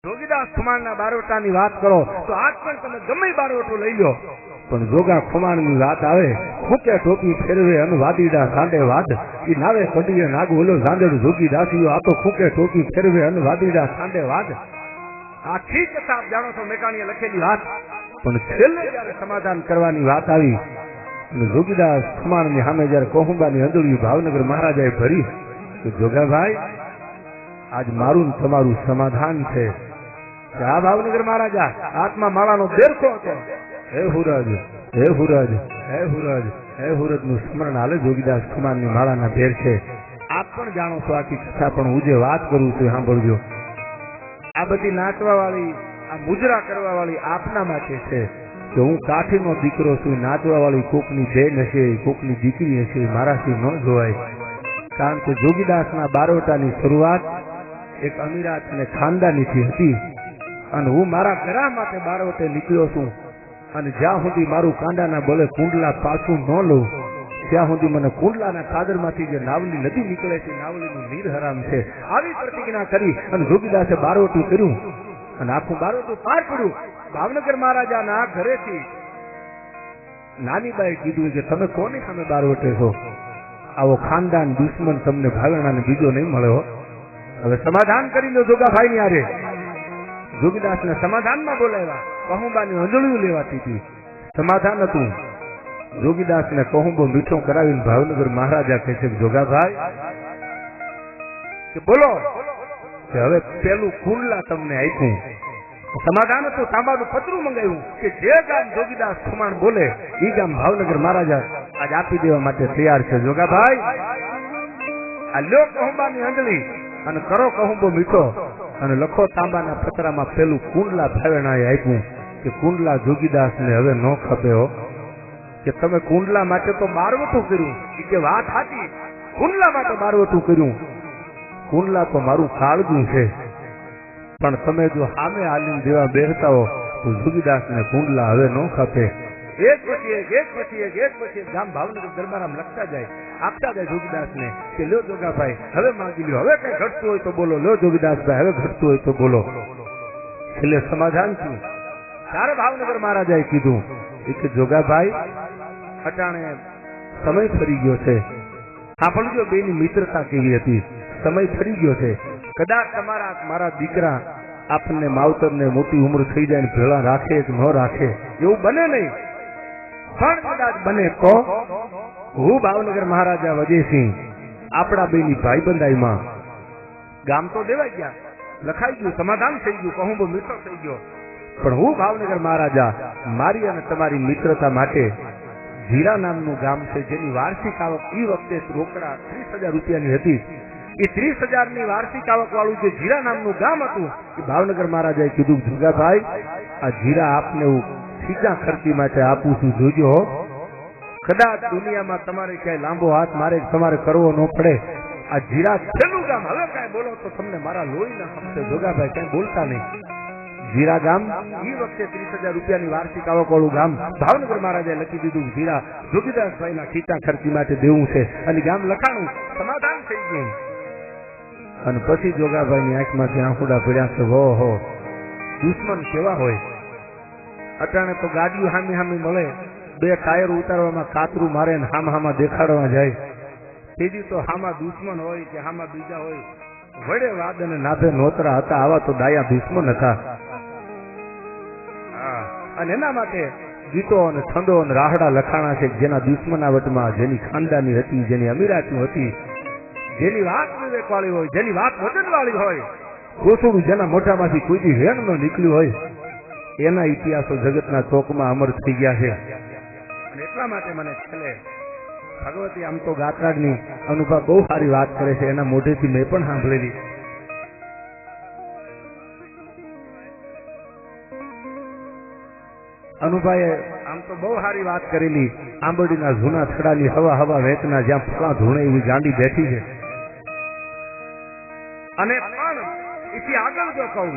જોગીદાસ ખુમાણના બારોટાની વાત કરો તો આજ પણ તમે ગમે બારોટો લઈ લો, પણ જોગા ખુમાણની વાત આવે, ફૂકે ટોપી ફેરવે અને વાદીડા સાંડે વાદ, ઈ નાવે કડીએ નાગ ઓલો સાંડેડ જોગીદાસીઓ, આ તો ફૂકે ટોપી ફેરવે અને વાદીડા સાંડે વાદ. આખી કથા આપ જાણો છો, મેકાણીએ લખેલી વાત. પણ છેલ્લે જયારે સમાધાન કરવાની વાત આવી અને જોગીદાસ ખુમાણની સામે જયારે કોહુંબાની અંદરથી ભાવનગર મહારાજાએ ભરી કે જોગાભાઈ આજ મારું ને તમારું સમાધાન છે. આ ભાવનગર મહારાજા આત્મા માળાનો દેરખો હતો. હે હુરજ, હે હુરજ, હે હુરજ, હે હુરજ નું સ્મરણ હાલે જોગીદાસ ખુમાણની માળાના ભેર છે. આપ પણ જાણો છો આખી કથા, પણ હું જે વાત કરું છું સાંભળજો. આ બધી નાચવા વાળી, આ મુજરા કરવા વાળી આપના માટે છે કે હું કાઠીનો દીકરો છું. નાચવા વાળી કોકની બેન હશે, કોકની દીકરી હશે, મારાથી ન જોવાય. કારણ કે જોગીદાસના બારોટાની શરૂઆત એક અમીરાત અને ખાનદાનીથી હતી અને હું મારા ઘરા માટે બારોટે નીકળ્યો છું. અને જ્યાં સુધી મારું કાંડાના બળે કુંડલા પાછું ન લઉં ત્યાં સુધી મને કુંડલાના ખાદરમાંથી જે નાવલી નદી નીકળે છે, નાવલીનું નીર હરામ છે. આવી પ્રતિજ્ઞા કરી અને જોગીદાસે બારોટું કર્યું અને આખું બારોટું પાર પડ્યું. ભાવનગર મહારાજાના ઘરેથી નાનીબાઈ કીધું કે તમે કોની સામે બારોટે છો? આવો ખાનદાન દુશ્મન તમને ભાવેણાને બીજો નહીં મળ્યો. હવે સમાધાન કરી લો જોગાભાઈ ની આરે. જોગીદાસ ને સમાધાનમાં બોલાવ્યા. કહુંબાની અંજળીઓ લેવાતી હતી. સમાધાન હતું. જોગીદાસ ને કહુંબો મીઠો કરાવીને ભાવનગર મહારાજા કહે છે જોગાભાઈ કે બોલો કે હવે પેલું કુંડલા તમને આપ્યું. સમાધાન હતું. તાંબાનું પતરું મંગાવ્યું કે જે ગામ જોગીદાસ ખુમાણ બોલે એ ગામ ભાવનગર મહારાજા આજ આપી દેવા માટે તૈયાર છે. જોગાભાઈ આ લ્યો કહુંબાની અંજળી અને કરો કહુંબો મીઠો અને લખો તાંબાના પતરામાં પેલું કુંડલા ભાવેણાએ આપ્યું કે કુંડલા જોગીદાસ ને હવે ન ખપે હો. કે તમે કુંડલા માટે તો બારવટું કર્યું, કે વાત સાચી, કુંડલા માટે બારવટું કર્યું. કુંડલા તો મારું કાળજું છે, પણ તમે જો સામે હાલીને દેવા બેસતા હો તો જોગીદાસ ને કુંડલા હવે ન ખપે. એક પછી એક, એક પછી એક, એક પછી એક ગામ ભાવનગર દરબારમાં લખતા જાય, આપતા જાય જોગીદાસ ને કે લ્યો જોગાભાઈ હવે માંગી લ્યો, હવે કઈ ઘટતું હોય તો બોલો. લ્યો જોગીદાસભાઈ હવે ઘટતું હોય તો બોલો. એટલે સમાધાન થયું. ત્યારે ભાવનગર મહારાજાએ કીધું કે જોગાભાઈ અટાણે સમય ફરી ગયો છે. સાંભળજો બેની મિત્રતા કેવી હતી. સમય ફરી ગયો છે. કદાચ તમારા મારા દીકરા આપણને માવતરને મોટી ઉંમર થઈ જાય ને ભેળા રાખે કે ન રાખે એવું બને નહીં, પણ કદાચ બને તો હું ભાવનગર મહારાજા વજયસિંહ આપણા બેની ભાઈબંધાઈમાં ગામ તો દેવાઈ ગયા, લખાઈ ગયું, સમાધાન થઈ ગયું, કહુંબો મીઠો થઈ ગયો, પણ હું ભાવનગર મહારાજા મારી અને તમારી મિત્રતા માટે જીરા નામનું ગામ છે જેની વાર્ષિક આવક એ વખતે રોકડા 30,000 રૂપિયાની હતી. એ 30,000 ની વાર્ષિક આવક વાળું જે જીરા નામનું ગામ હતું એ ભાવનગર મહારાજાએ કીધું જોગાભાઈ આ જીરા આપને હું સીધા ખર્ચી માટે આપું છું, જોજો. કદાચ દુનિયામાં તમારે ક્યાંય લાંબો હાથ મારે તમારે કરવો ન પડે. આ જીરા છેલ્લું ગામ, હવે કાંઈ બોલો તો તમને મારા લોહી ના ખપશે. જોગાભાઈ કઈ બોલતા નહીં. જીરા ગામ એ વખતે 30,000 રૂપિયાની વાર્ષિક આવક વાળું ગામ ભાવનગર મહારાજાએ લખી દીધું જીરા જોગીદાસભાઈ ના ખીચા ખર્ચી માટે દેવું છે. અને ગામ લખાણું, સમાધાન થઈ ગયું. અને પછી જોગાભાઈ ની આંખમાંથી આંખુડા પડ્યા છે. હો દુશ્મન કેવા હોય. અટાણે તો ગાડીઓ હામી હામી મળે, બે ટાયર ઉતારવામાં કાતરું મારે ને હામાં દેખાડવા જાય. તેજી તો હામાં દુશ્મન હોય કે હામાં બીજા હોય, વડે વાદ અને નાભે નોતરા હતા. આવા તો ડાયા દુશ્મન હતા. અને એના માટે ગીતો અને છંદો અને રાહડા લખાણા છે જેના દુશ્મનાવટમાં, જેની ખાનદાની હતી, જેની અમીરાતી હતી, જેની વાત વિવેક વાળી હોય, જેની વાત વચન વાળી હોય, ગોસુડું જેના મોઢામાંથી કોઈ વેણ ન નીકળ્યું હોય, એના ઇતિહાસો જગતના ચોકમાં અમર થઈ ગયા છે. અને એટલા માટે મને છેલ્લે ભગવતી આમ તો ગાત્રાજની અનુભવ બહુ સારી વાત કરે છે, એના મોઢેથી મેં પણ સાંભળેલી. અનુભાઈએ આમ તો બહુ સારી વાત કરેલી. આંબરડીના જૂના થડાની હવા વેચના જ્યાં ફળા ધૂણે એવી ગાંડી બેઠી છે. અને પણ એથી આગળ જો કહું